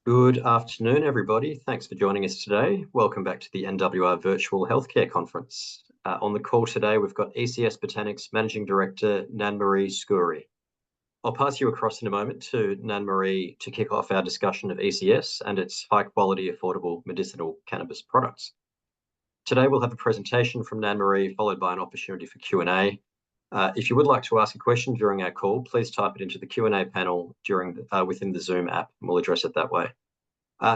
Good afternoon, everybody. Thanks for joining us today. Welcome back to the NWR Virtual Healthcare Conference. On the call today, we've got ECS Botanics Managing Director, Nan-Marie Scourie. I'll pass you across in a moment to Nan-Marie to kick off our discussion of ECS and its high-quality, affordable medicinal cannabis products. Today, we'll have a presentation from Nan-Marie, followed by an opportunity for Q&A. If you would like to ask a question during our call, please type it into the Q&A panel within the Zoom app, and we'll address it that way.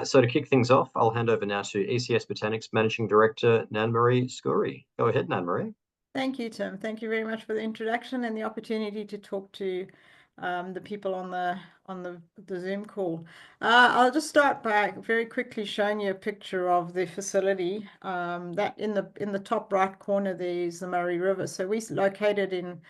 So to kick things off, I'll hand over now to ECS Botanics Managing Director, Nan-Marie Scourie. Go ahead, Nan-Marie. Thank you, Tim. Thank you very much for the introduction and the opportunity to talk to the people on the Zoom call. I'll just start by very quickly showing you a picture of the facility. That in the top right corner there is the Murray River. So we're located in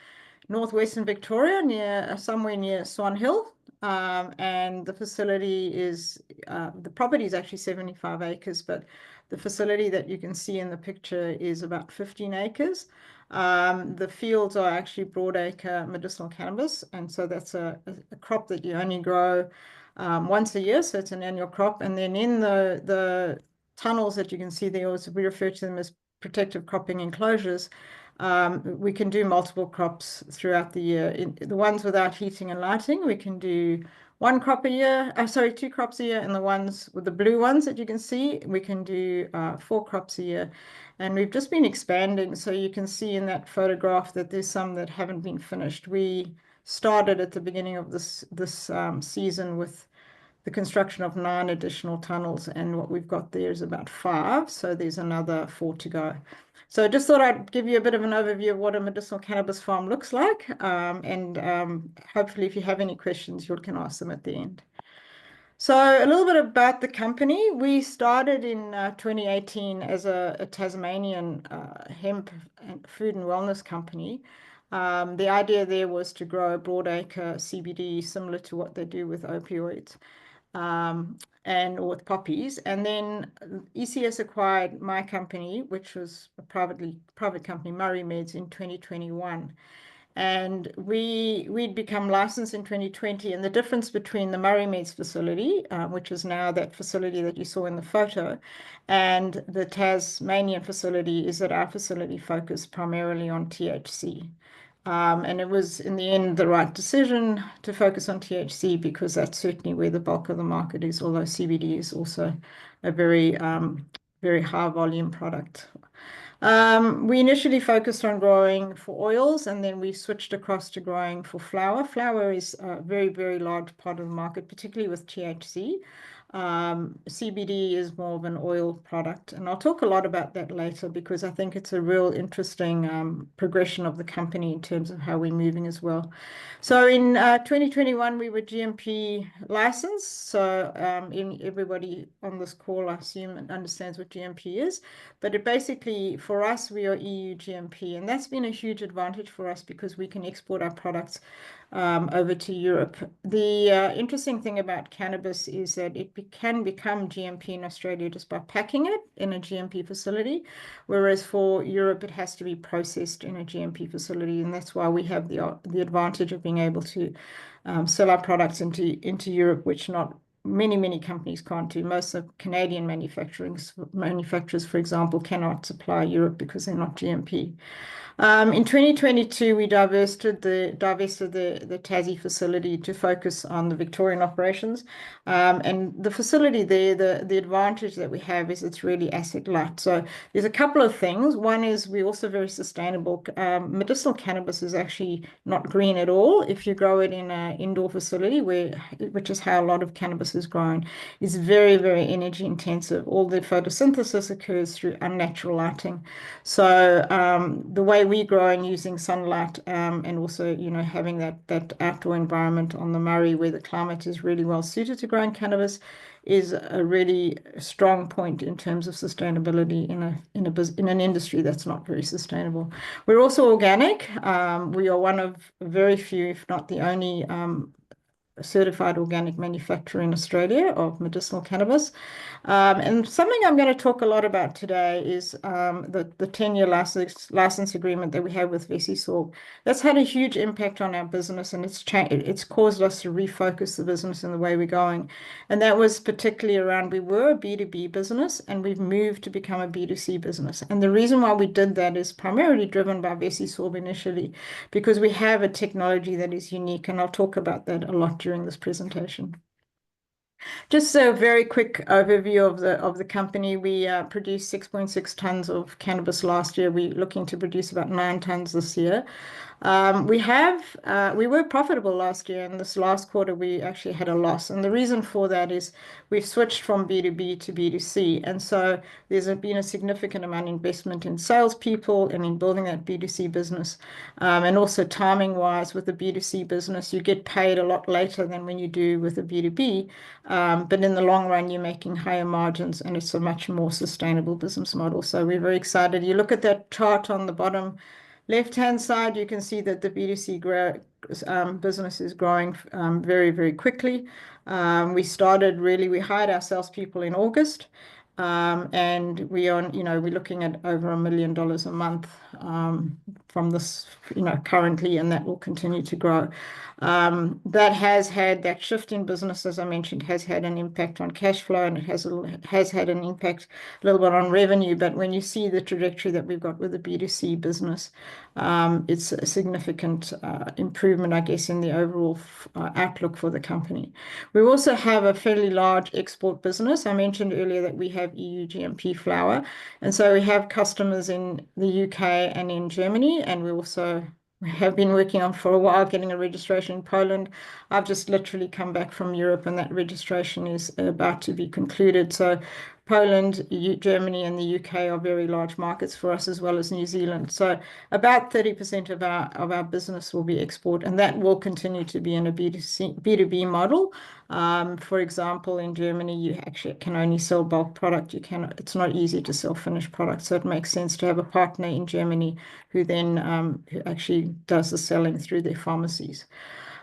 northwestern Victoria, somewhere near Swan Hill, and the facility the property is actually 75 acres, but the facility that you can see in the picture is about 15 acres. The fields are actually broadacre medicinal cannabis, and so that's a crop that you only grow once a year, so it's an annual crop. And then in the tunnels that you can see there, we refer to them as protective cropping enclosures. We can do multiple crops throughout the year. The ones without heating and lighting, we can do two crops a year, and the ones with the blue ones that you can see, we can do 4 crops a year. And we've just been expanding, so you can see in that photograph that there's some that haven't been finished. We started at the beginning of this season with the construction of 9 additional tunnels, and what we've got there is about 5, so there's another 4 to go. So I just thought I'd give you a bit of an overview of what a medicinal cannabis farm looks like, and hopefully if you have any questions, you can ask them at the end. So a little bit about the company. We started in 2018 as a Tasmanian hemp and food and wellness company. The idea there was to grow broadacre CBD similar to what they do with opioids and with poppies. And then ECS acquired my company, which was a private company, Murray Meds, in 2021. And we'd become licensed in 2020. And the difference between the Murray Meds facility, which is now that facility that you saw in the photo, and the Tasmanian facility is that our facility focused primarily on THC. And it was, in the end, the right decision to focus on THC because that's certainly where the bulk of the market is, although CBD is also a very, very high volume product. We initially focused on growing for oils, and then we switched across to growing for flower. Flower is a very, very large part of the market, particularly with THC. CBD is more of an oil product, and I'll talk a lot about that later because I think it's a real interesting progression of the company in terms of how we're moving as well. So in 2021, we were GMP licensed. So everybody on this call, I assume, understands what GMP is. But it basically, for us, we are EU GMP, and that's been a huge advantage for us because we can export our products over to Europe. The interesting thing about cannabis is that it can become GMP in Australia just by packing it in a GMP facility, whereas for Europe it has to be processed in a GMP facility, and that's why we have the advantage of being able to sell our products into Europe, which not many companies can't do. Most of Canadian manufacturers, for example, cannot supply Europe because they're not GMP. In 2022, we divested the Tassie facility to focus on the Victorian operations. And the facility there, the advantage that we have is it's really asset light. So there's a couple of things. One is we're also very sustainable. Medicinal cannabis is actually not green at all. If you grow it in an indoor facility, which is how a lot of cannabis is grown, is very, very energy intensive. All the photosynthesis occurs through unnatural lighting. So the way we growing using sunlight and also, having that outdoor environment on the Murray where the climate is really well suited to growing cannabis is a really strong point in terms of sustainability in an industry that's not very sustainable. We're also organic. We are one of very few, if not the only certified organic manufacturer in Australia of medicinal cannabis. And something I'm going to talk a lot about today is the 10-year license agreement that we have with VesiSorb. That's had a huge impact on our business, and it's caused us to refocus the business in the way we're going. And that was particularly around, we were a B2B business and we've moved to become a B2C business. And the reason why we did that is primarily driven by VesiSorb initially, because we have a technology that is unique, and I'll talk about that a lot during this presentation. Just a very quick overview of the company. We produced 6.6 tons of cannabis last year. We're looking to produce about 9 tons this year. We were profitable last year, and this last quarter we actually had a loss. And the reason for that is we've switched from B2B to B2C. And so there's been a significant amount of investment in salespeople and in building that B2C business. And also timing wise with the B2C business, you get paid a lot later than when you do with a B2B. But in the long run, you're making higher margins, and it's a much more sustainable business model. So we're very excited. You look at that chart on the bottom left-hand side, you can see that the B2C business is growing very, very quickly. We hired our salespeople in August, and we're looking at over $1 million a month from this, currently, and that will continue to grow. That shift in business, as I mentioned, has had an impact on cash flow, and it has had an impact a little bit on revenue. But when you see the trajectory that we've got with the B2C business, it's a significant improvement, I guess, in the overall outlook for the company. We also have a fairly large export business. I mentioned earlier that we have EU GMP flower, and so we have customers in the UK and in Germany, and we have been working on for a while getting a registration in Poland. I've just literally come back from Europe, and that registration is about to be concluded. So Poland, Germany, and the UK are very large markets for us, as well as New Zealand. So about 30% of our business will be export, and that will continue to be in a B2B model. For example, in Germany, you actually can only sell bulk product. It's not easy to sell finished product, so it makes sense to have a partner in Germany who then who actually does the selling through their pharmacies.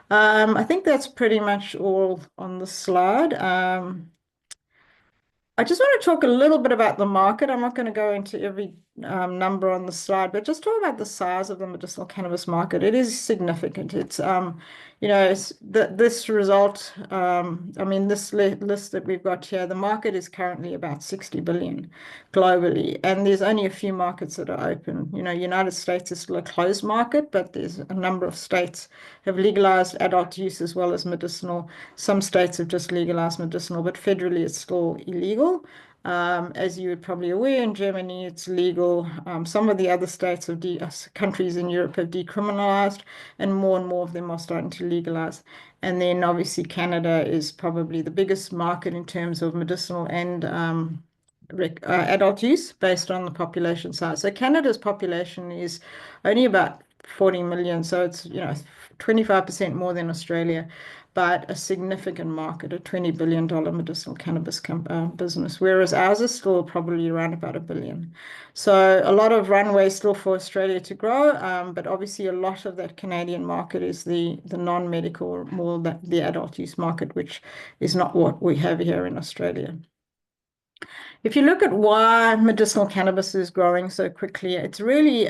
I think that's pretty much all on the slide. I just want to talk a little bit about the market. I'm not going to go into every number on the slide, but just talk about the size of the medicinal cannabis market. It is significant. It's this result. This list that we've got here, the market is currently about 60 billion globally, and there's only a few markets that are open. United States is still a closed market, but there's a number of states have legalized adult use as well as medicinal. Some states have just legalized medicinal, but federally it's still illegal. As you are probably aware, in Germany it's legal. Some of the other countries in Europe have decriminalized, and more of them are starting to legalize. And then obviously Canada is probably the biggest market in terms of medicinal and adult use based on the population size. So Canada's population is only about 40 million, so it's 25% more than Australia, but a significant market, a $20 billion medicinal cannabis business, whereas ours is still probably around about $1 billion. So a lot of runway still for Australia to grow, but obviously a lot of that Canadian market is the non-medical, more the adult use market, which is not what we have here in Australia. If you look at why medicinal cannabis is growing so quickly, it's really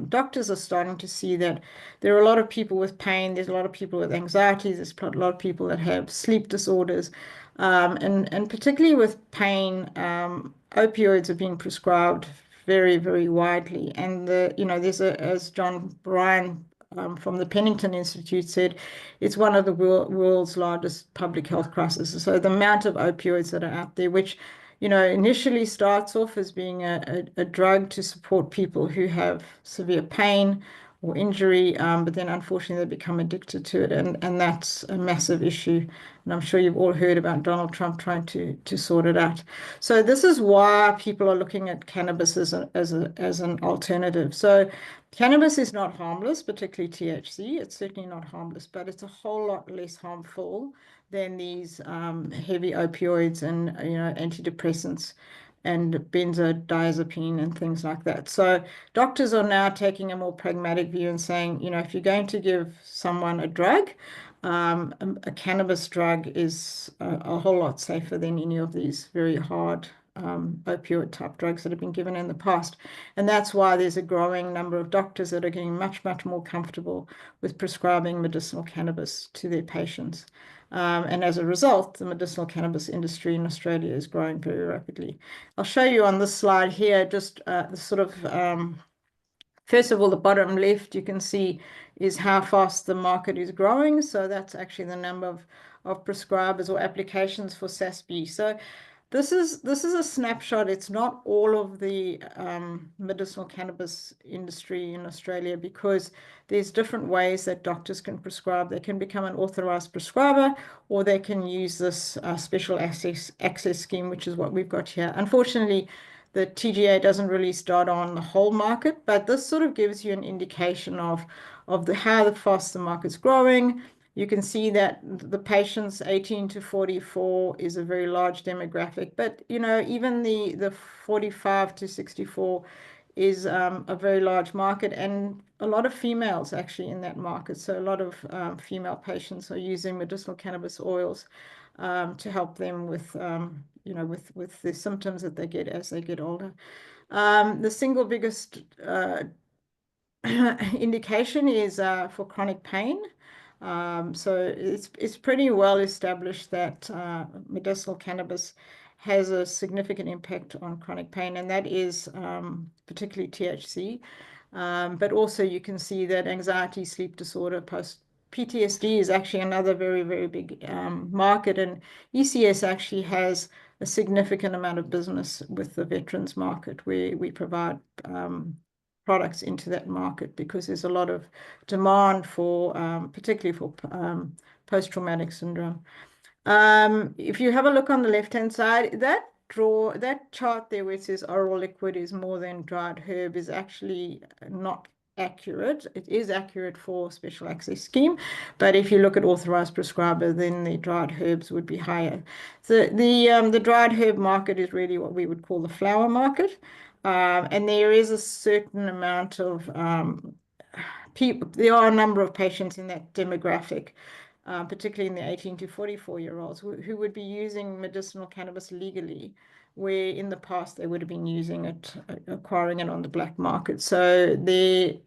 doctors are starting to see that there are a lot of people with pain, there's a lot of people with anxiety, there's a lot of people that have sleep disorders, and particularly with pain, opioids are being prescribed very, very widely. And as John Bryan from the Pennington Institute said, it's one of the world's largest public health crises. So the amount of opioids that are out there, which initially starts off as being a drug to support people who have severe pain or injury, but then unfortunately they become addicted to it, and that's a massive issue. And I'm sure you've all heard about Donald Trump trying to sort it out. So this is why people are looking at cannabis as an alternative. So cannabis is not harmless, particularly THC. It's certainly not harmless, but it's a whole lot less harmful than these heavy opioids and antidepressants and benzodiazepine and things like that. So doctors are now taking a more pragmatic view and saying, if you're going to give someone a drug, a cannabis drug is a whole lot safer than any of these very hard opioid type drugs that have been given in the past. And that's why there's a growing number of doctors that are getting much, much more comfortable with prescribing medicinal cannabis to their patients. And as a result, the medicinal cannabis industry in Australia is growing very rapidly. I'll show you on this slide here just the sort of first of all, the bottom left you can see is how fast the market is growing. So that's actually the number of prescribers or applications for SASB. So this is a snapshot. It's not all of the medicinal cannabis industry in Australia, because there's different ways that doctors can prescribe. They can become an authorized prescriber, or they can use this special access scheme, which is what we've got here. Unfortunately, the TGA doesn't release data on the whole market, but this sort of gives you an indication of how fast the market's growing. You can see that the patients 18 to 44 is a very large demographic, but even the 45 to 64 is a very large market, and a lot of females actually in that market. So a lot of female patients are using medicinal cannabis oils to help them with with the symptoms that they get as they get older. The single biggest indication is for chronic pain. So it's pretty well established that medicinal cannabis has a significant impact on chronic pain, and that is particularly THC. But also you can see that anxiety, sleep disorder, PTSD is actually another very, very big market, and ECS actually has a significant amount of business with the veterans market, where we provide products into that market, because there's a lot of demand for, particularly for post-traumatic syndrome. If you have a look on the left-hand side, that chart there where it says oral liquid is more than dried herb is actually not accurate. It is accurate for special access scheme, but if you look at authorized prescriber, then the dried herbs would be higher. So the dried herb market is really what we would call the flower market, and there is a certain amount of people. There are a number of patients in that demographic, particularly in the 18 to 44-year-olds, who would be using medicinal cannabis legally, where in the past they would have been using it, acquiring it on the black market. So it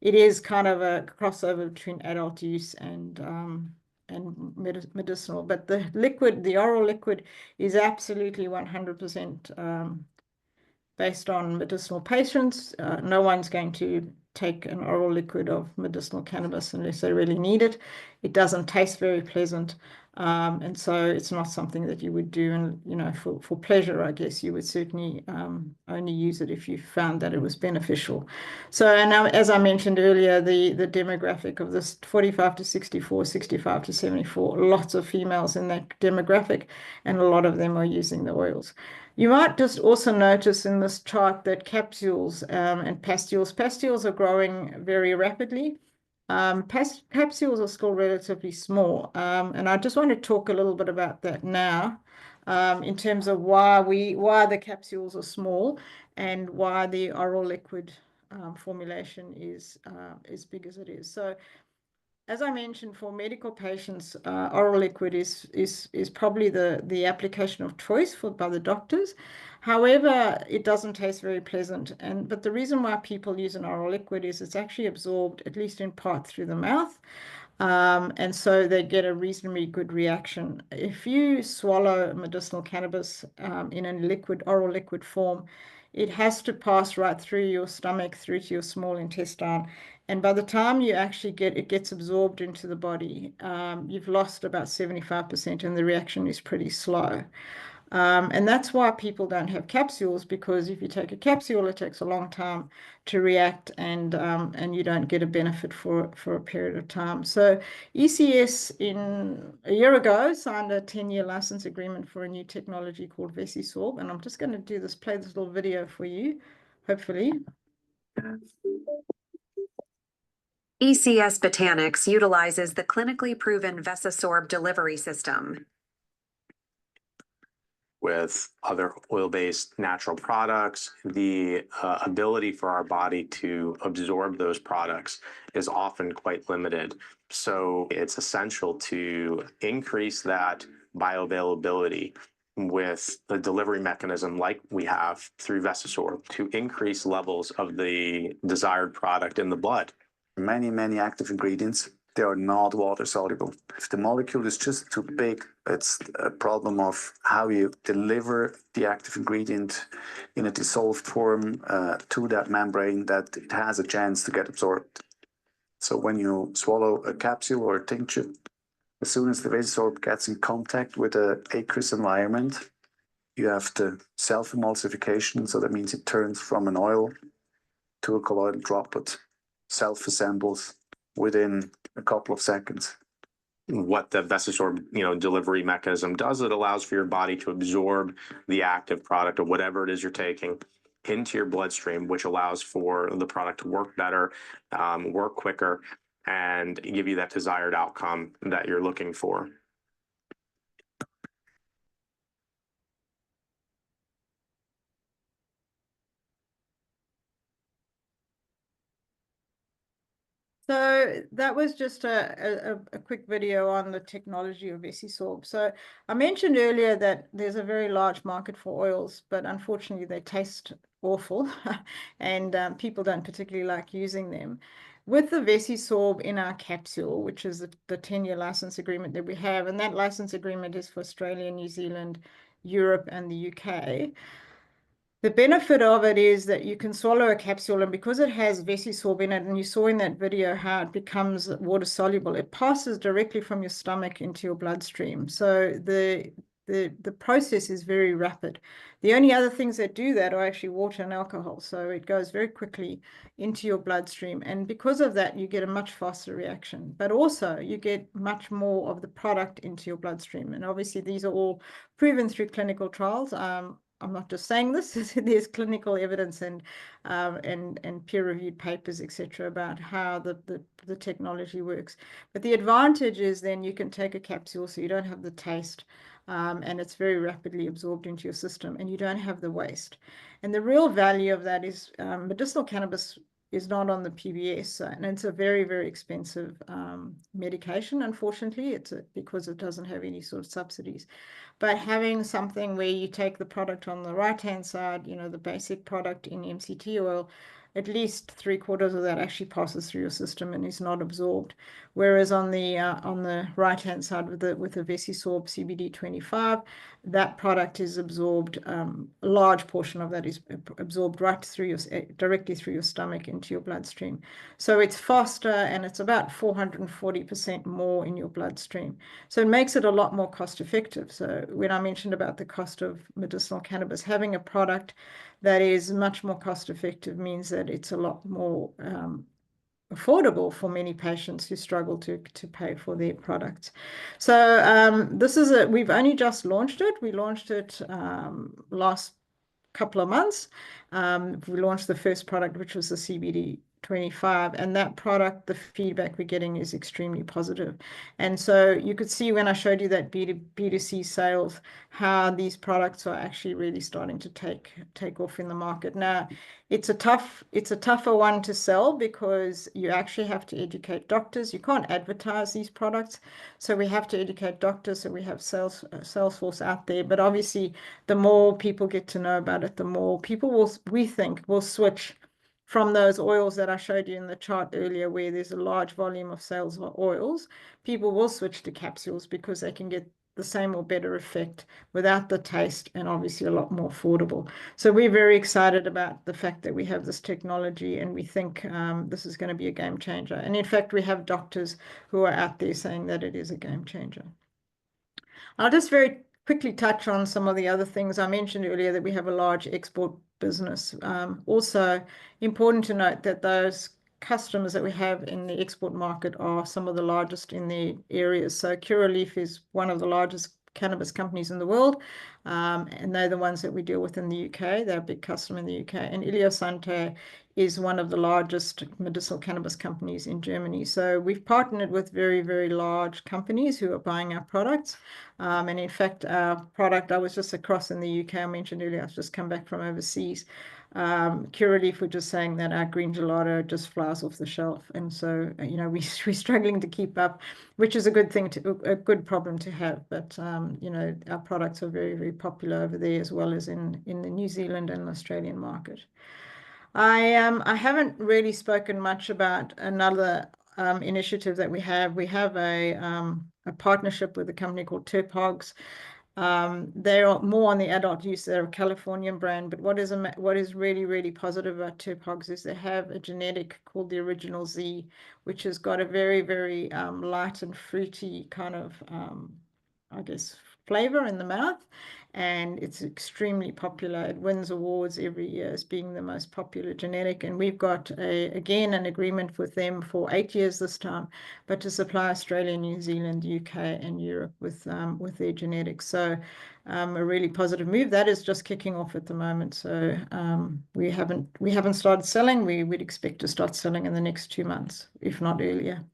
is kind of a crossover between adult use and medicinal. But the oral liquid is absolutely 100% based on medicinal patients. No one's going to take an oral liquid of medicinal cannabis unless they really need it. It doesn't taste very pleasant, and so it's not something that you would do, and for pleasure. I guess you would certainly only use it if you found that it was beneficial. So, and as I mentioned earlier, the demographic of this 45 to 64, 65 to 74, lots of females in that demographic, and a lot of them are using the oils. You might just also notice in this chart that capsules and pastules are growing very rapidly. Capsules are still relatively small, and I just want to talk a little bit about that now, in terms of why the capsules are small and why the oral liquid formulation is as big as it is. So, as I mentioned, for medical patients, oral liquid is probably the application of choice by the doctors. However, it doesn't taste very pleasant, but the reason why people use an oral liquid is it's actually absorbed, at least in part, through the mouth, and so they get a reasonably good reaction. If you swallow medicinal cannabis in a oral liquid form, it has to pass right through your stomach, through to your small intestine. And by the time you actually it gets absorbed into the body, you've lost about 75%, and the reaction is pretty slow. And that's why people don't have capsules, because if you take a capsule, it takes a long time to react, and you don't get a benefit for a period of time. So ECS a year ago signed a 10-year license agreement for a new technology called VesiSorb, and I'm just going to play this little video for you, hopefully. ECS Botanics utilizes the clinically proven VesiSorb delivery system. With other oil-based natural products, the ability for our body to absorb those products is often quite limited. So it's essential to increase that bioavailability with a delivery mechanism like we have through Vesisorb to increase levels of the desired product in the blood. Many active ingredients, they are not water soluble. If the molecule is just too big, it's a problem of how you deliver the active ingredient in a dissolved form to that membrane that it has a chance to get absorbed. So when you swallow a capsule or a tincture, as soon as the Vesisorb gets in contact with the aqueous environment, you have the self-emulsification. So that means it turns from an oil to a colloidal droplet, self-assembles within a couple of seconds. What the Vesisorb, delivery mechanism does, it allows for your body to absorb the active product of whatever it is you're taking into your bloodstream, which allows for the product to work better, work quicker, and give you that desired outcome that you're looking for. So that was just a quick video on the technology of Vesisorb. So I mentioned earlier that there's a very large market for oils, but unfortunately they taste awful and people don't particularly like using them. With the Vesisorb in our capsule, which is the 10-year license agreement that we have, and that license agreement is for Australia, New Zealand, Europe, and the UK. The benefit of it is that you can swallow a capsule, and because it has Vesisorb in it, and you saw in that video how it becomes water soluble, it passes directly from your stomach into your bloodstream. So the process is very rapid. The only other things that do that are actually water and alcohol. So it goes very quickly into your bloodstream. And because of that, you get a much faster reaction. But also you get much more of the product into your bloodstream. And obviously these are all proven through clinical trials. I'm not just saying this, there's clinical evidence and peer-reviewed papers, etc., about how the technology works. But the advantage is then you can take a capsule so you don't have the taste, and it's very rapidly absorbed into your system, and you don't have the waste. And the real value of that is medicinal cannabis is not on the PBS, and it's a very expensive medication, unfortunately. Because it doesn't have any sort of subsidies. But having something where you take the product on the right-hand side, the basic product in MCT oil, at least 3/4 of that actually passes through your system and is not absorbed. Whereas on the right-hand side with the Vesisorb CBD25, that product is absorbed. A large portion of that is absorbed directly through your stomach into your bloodstream. So it's faster, and it's about 440% more in your bloodstream. So it makes it a lot more cost effective. So when I mentioned about the cost of medicinal cannabis, having a product that is much more cost effective means that it's a lot more affordable for many patients who struggle to pay for their products. So we've only just launched it. We launched it last couple of months. We launched the first product, which was the CBD25, and that product, the feedback we're getting is extremely positive. And so you could see when I showed you that B2C sales, how these products are actually really starting to take off in the market. Now, it's a tougher one to sell because you actually have to educate doctors. You can't advertise these products, so we have to educate doctors. So we have sales force out there. But obviously, the more people get to know about it, the more people we think will switch from those oils that I showed you in the chart earlier, where there's a large volume of sales of oils. People will switch to capsules because they can get the same or better effect without the taste, and obviously a lot more affordable. So we're very excited about the fact that we have this technology, and we think this is going to be a game changer. And in fact, we have doctors who are out there saying that it is a game changer. I'll just very quickly touch on some of the other things. I mentioned earlier that we have a large export business. Also important to note that those customers that we have in the export market are some of the largest in the areas. So Curaleaf is one of the largest cannabis companies in the world, and they're the ones that we deal with in the UK. They're a big customer in the UK. And Iliosante is one of the largest medicinal cannabis companies in Germany. So we've partnered with very large companies who are buying our products. And in fact, our product, I was just across in the UK, I mentioned earlier, I've just come back from overseas. Curaleaf, we're just saying that our green gelato just flies off the shelf. And so, we're struggling to keep up, which is a good thing, a good problem to have. But, our products are very, very popular over there as well as in the New Zealand and Australian market. I haven't really spoken much about another initiative that we have. We have a partnership with a company called Terpogs. They are more on the adult use. They're a Californian brand, but what is really, really positive about Terpogs is they have a genetic called the Original Z, which has got a very, very light and fruity kind of, I guess, flavor in the mouth, and it's extremely popular. It wins awards every year as being the most popular genetic, and we've got again an agreement with them for 8 years this time, but to supply Australia, New Zealand, UK, and Europe with their genetics. So a really positive move that is just kicking off at the moment. So we haven't started selling. We would expect to start selling in the next 2 months, if not earlier.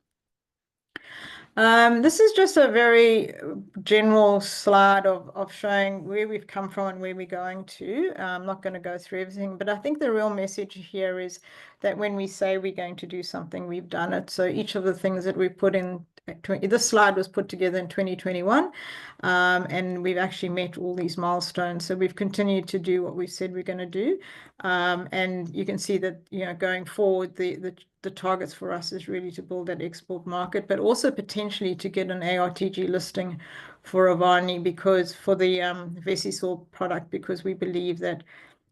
This is just a very general slide of showing where we've come from and where we're going to. I'm not going to go through everything, but I think the real message here is that when we say we're going to do something, we've done it. So each of the things that we put in, this slide was put together in 2021, and we've actually met all these milestones. So we've continued to do what we said we're going to do. And you can see that, going forward, the targets for us is really to build that export market, but also potentially to get an ARTG listing for Avani, because for the Vesisorb product, because we believe that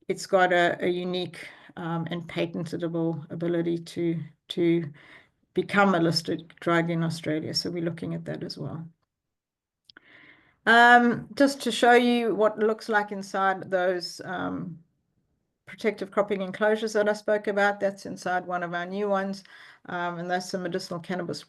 it's got a unique and patentable ability to become a listed drug in Australia. So we're looking at that as well. Just to show you what it looks like inside those protective cropping enclosures that I spoke about, that's inside one of our new ones, and that's a medicinal cannabis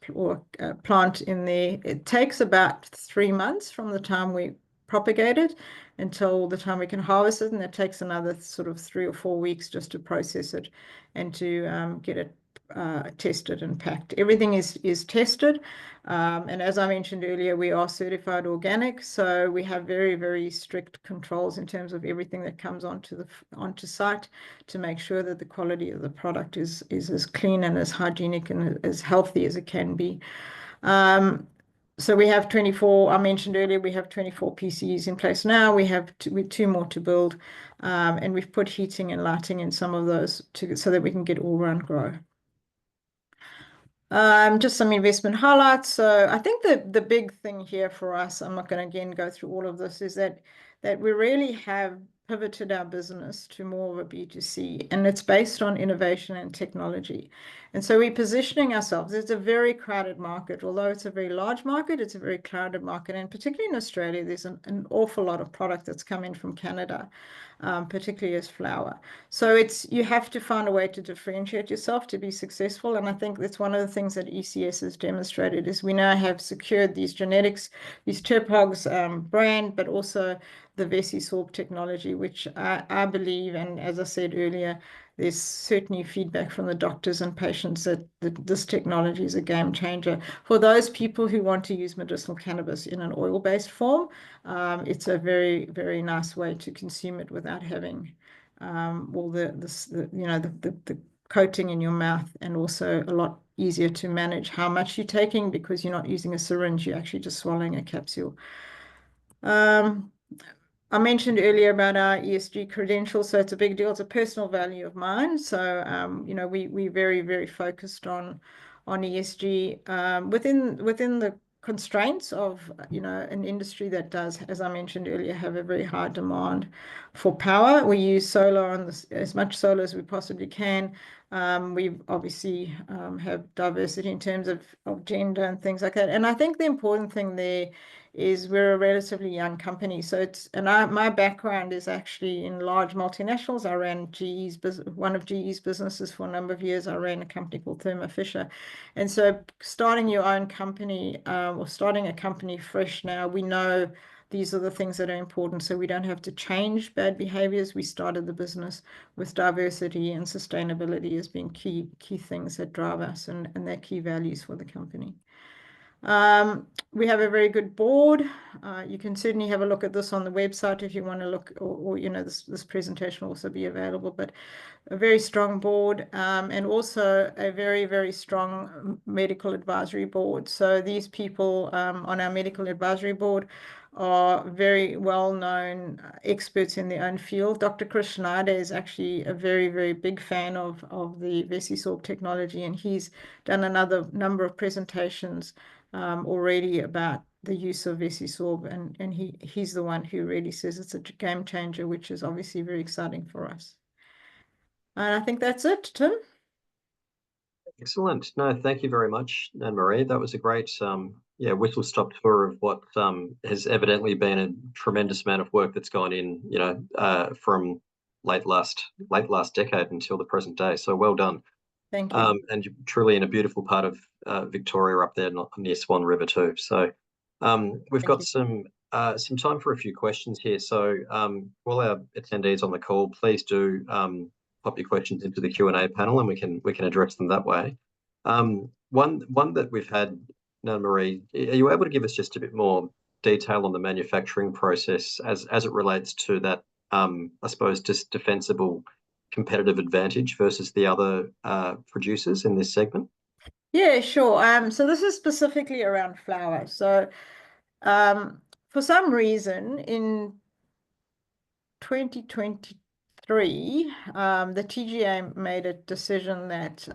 plant in there. It takes about 3 months from the time we propagate it until the time we can harvest it, and it takes another sort of 3 or 4 weeks just to process it and to get it tested and packed. Everything is tested, and as I mentioned earlier, we are certified organic, so we have very, very strict controls in terms of everything that comes onto site to make sure that the quality of the product is as clean and as hygienic and as healthy as it can be. So we have 24, I mentioned earlier, we have 24 PCs in place now. We have 2 more to build, and we've put heating and lighting in some of those so that we can get all round grow. Just some investment highlights. So I think the big thing here for us, I'm not going to again go through all of this, is that we really have pivoted our business to more of a B2C, and it's based on innovation and technology. And so we're positioning ourselves. It's a very crowded market. Although it's a very large market, it's a very crowded market. And particularly in Australia, there's an awful lot of product that's come in from Canada, particularly as flower. So you have to find a way to differentiate yourself to be successful. And I think that's one of the things that ECS has demonstrated is we now have secured these genetics, these Terpogs brand, but also the Vesisorb technology, which I believe, and as I said earlier, there's certainly feedback from the doctors and patients that this technology is a game changer. For those people who want to use medicinal cannabis in an oil-based form, it's a very, very nice way to consume it without having all the coating in your mouth, and also a lot easier to manage how much you're taking because you're not using a syringe, you're actually just swallowing a capsule. I mentioned earlier about our ESG credentials, so it's a big deal. It's a personal value of mine. So, we're very, very focused on ESG within the constraints of, an industry that does, as I mentioned earlier, have a very high demand for power. We use solar on as much solar as we possibly can. We obviously have diversity in terms of gender and things like that. And I think the important thing there is we're a relatively young company. So my background is actually in large multinationals. I ran one of GE's businesses for a number of years. I ran a company called Thermo Fisher. And so starting your own company or starting a company fresh now, we know these are the things that are important, so we don't have to change bad behaviors. We started the business with diversity and sustainability as being key things that drive us, and they're key values for the company. We have a very good board. You can certainly have a look at this on the website if you want to look, or this presentation will also be available, but a very strong board, and also a very, very strong medical advisory board. So these people on our medical advisory board are very well-known experts in their own field. Dr. Chris Schneider is actually a very, very big fan of the VesiSorb technology, and he's done another number of presentations already about the use of VesiSorb, and he's the one who really says it's a game changer, which is obviously very exciting for us. And I think that's it, Tim. Excellent. No, thank you very much, Anne-Marie. That was a great whistle-stop tour of what has evidently been a tremendous amount of work that's gone in, from late last decade until the present day. So well done. Thank you. And you're truly in a beautiful part of Victoria up there near Swan River too. So we've got some time for a few questions here. So all our attendees on the call, please do pop your questions into the Q&A panel, and we can address them that way. One that we've had, Anne-Marie, are you able to give us just a bit more detail on the manufacturing process as it relates to that, I suppose, just defensible competitive advantage versus the other producers in this segment? Yeah, sure. So this is specifically around flour. So for some reason in 2023, the TGA made a decision that,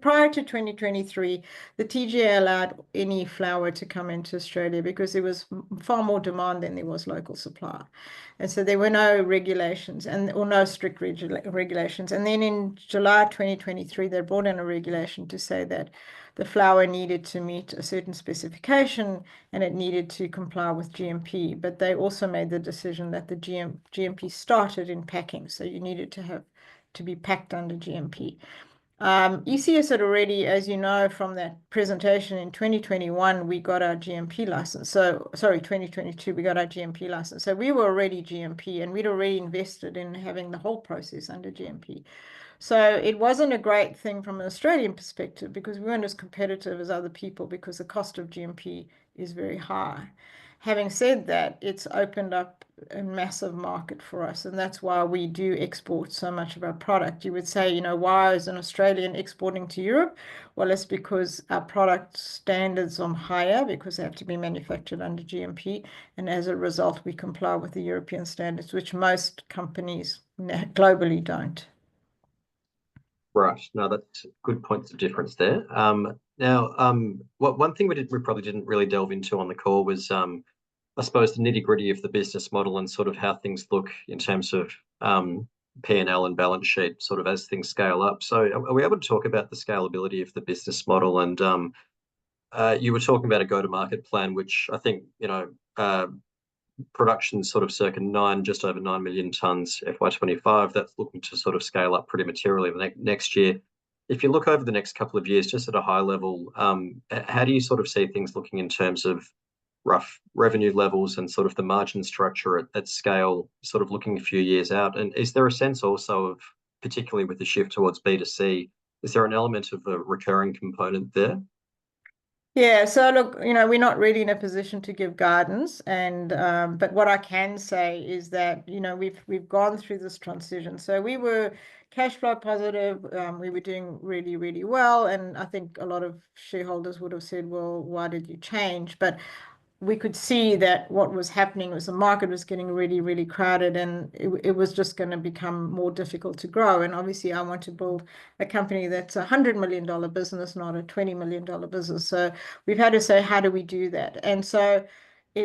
prior to 2023, the TGA allowed any flour to come into Australia because there was far more demand than there was local supply. And so there were no regulations or no strict regulations. And then in July 2023, they brought in a regulation to say that the flour needed to meet a certain specification and it needed to comply with GMP. But they also made the decision that the GMP started in packing. So you needed to be packed under GMP. ECS had already, as you know from that presentation in 2021, we got our GMP license. So, sorry, 2022, we got our GMP license. So we were already GMP, and we'd already invested in having the whole process under GMP. So it wasn't a great thing from an Australian perspective because we weren't as competitive as other people because the cost of GMP is very high. Having said that, it's opened up a massive market for us, and that's why we do export so much of our product. You would say, why is an Australian exporting to Europe? Well, it's because our product standards are higher because they have to be manufactured under GMP, and as a result, we comply with the European standards, which most companies globally don't. Right. No, that's good points of difference there. Now, one thing we probably didn't really delve into on the call was, I suppose, the nitty-gritty of the business model and sort of how things look in terms of P&L and balance sheet, sort of as things scale up. So, are we able to talk about the scalability of the business model? And you were talking about a go-to-market plan, which I think production sort of circa just over 9 million tonnes FY25. That's looking to sort of scale up pretty materially next year. If you look over the next couple of years, just at a high level, how do you sort of see things looking in terms of rough revenue levels and sort of the margin structure at scale, sort of looking a few years out? And is there a sense also of, particularly with the shift towards B2C, is there an element of a recurring component there? Yeah, so look, we're not really in a position to give guidance, and but what I can say is that we've gone through this transition. So we were cash flow positive, we were doing really, really well, and I think a lot of shareholders would have said, well, why did you change? But we could see that what was happening was the market was getting really, really crowded, and it was just going to become more difficult to grow. And obviously, I want to build a company that's $100 million business, not a $20 million business. So we've had to say, how do we do that? And so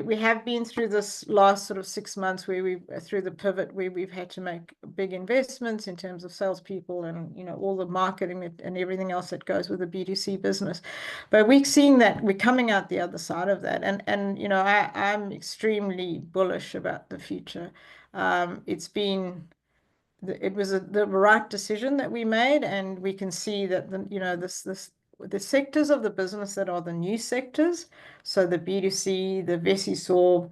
we have been through this last sort of 6 months through the pivot where we've had to make big investments in terms of salespeople and all the marketing and everything else that goes with a B2C business. But we've seen that we're coming out the other side of that, and I'm extremely bullish about the future. It was the right decision that we made, and we can see that the sectors of the business that are the new sectors, so the B2C, the VesiSorb,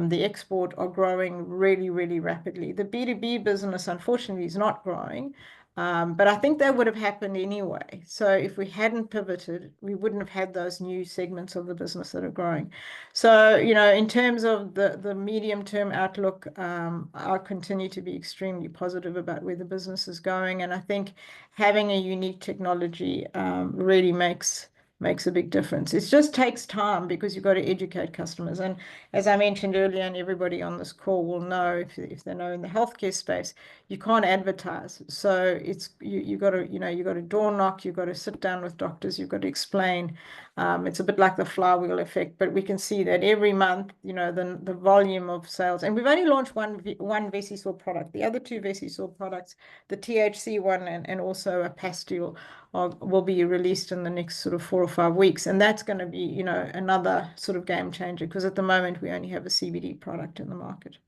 the export, are growing really, really rapidly. The B2B business, unfortunately, is not growing, But I think that would have happened anyway. So if we hadn't pivoted, we wouldn't have had those new segments of the business that are growing. So, in terms of the medium-term outlook, I continue to be extremely positive about where the business is going. And I think having a unique technology really makes a big difference. It just takes time because you've got to educate customers. And as I mentioned earlier, and everybody on this call will know, if they know in the healthcare space, you can't advertise. So you got to, you got to door knock, you've got to sit down with doctors, you've got to explain. It's a bit like the flywheel effect, but we can see that every month, the volume of sales, and we've only launched one Vesisol product. The other two Vesisol products, the THC one and also a pastille, will be released in the next sort of 4 or 5 weeks. And that's going to be, another sort of game changer, because at the moment we only have a CBD product in the market.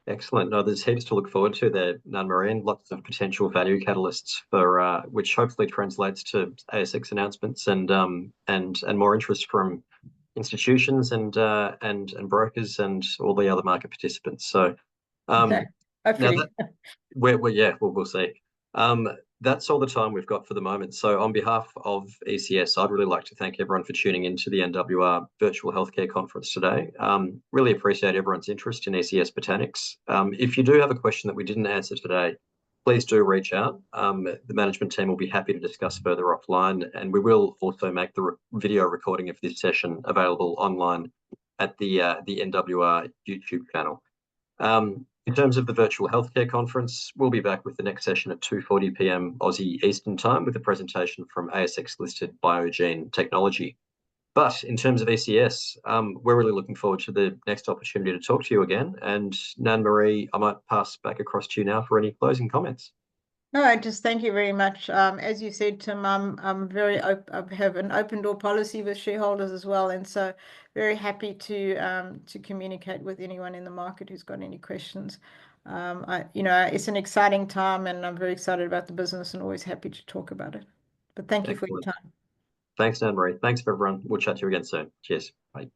Excellent. No, there's heaps to look forward to there, Nan-Marie, and lots of potential value catalysts for which hopefully translates to ASX announcements and more interest from institutions and brokers and all the other market participants. So Okay. Hopefully. we'll see. That's all the time we've got for the moment. So on behalf of ECS, I'd really like to thank everyone for tuning into the NWR Virtual Healthcare Conference today. Really appreciate everyone's interest in ECS Botanics. If you do have a question that we didn't answer today, please do reach out. The management team will be happy to discuss further offline, and we will also make the video recording of this session available online at the NWR YouTube channel. In terms of the virtual healthcare conference, we'll be back with the next session at 2:40 p.m. Aussie Eastern Time with a presentation from ASX-listed Biogene Technology. But in terms of ECS, we're really looking forward to the next opportunity to talk to you again. And Nan-Marie, I might pass back across to you now for any closing comments. No, I just thank you very much. As you said, Tim, I'm very I have an open door policy with shareholders as well, and so very happy to communicate with anyone in the market who's got any questions. It's an exciting time, and I'm very excited about the business and always happy to talk about it. But thank you for your time. Thanks, Nan-Marie. Thanks, everyone. We'll chat to you again soon. Cheers. Bye.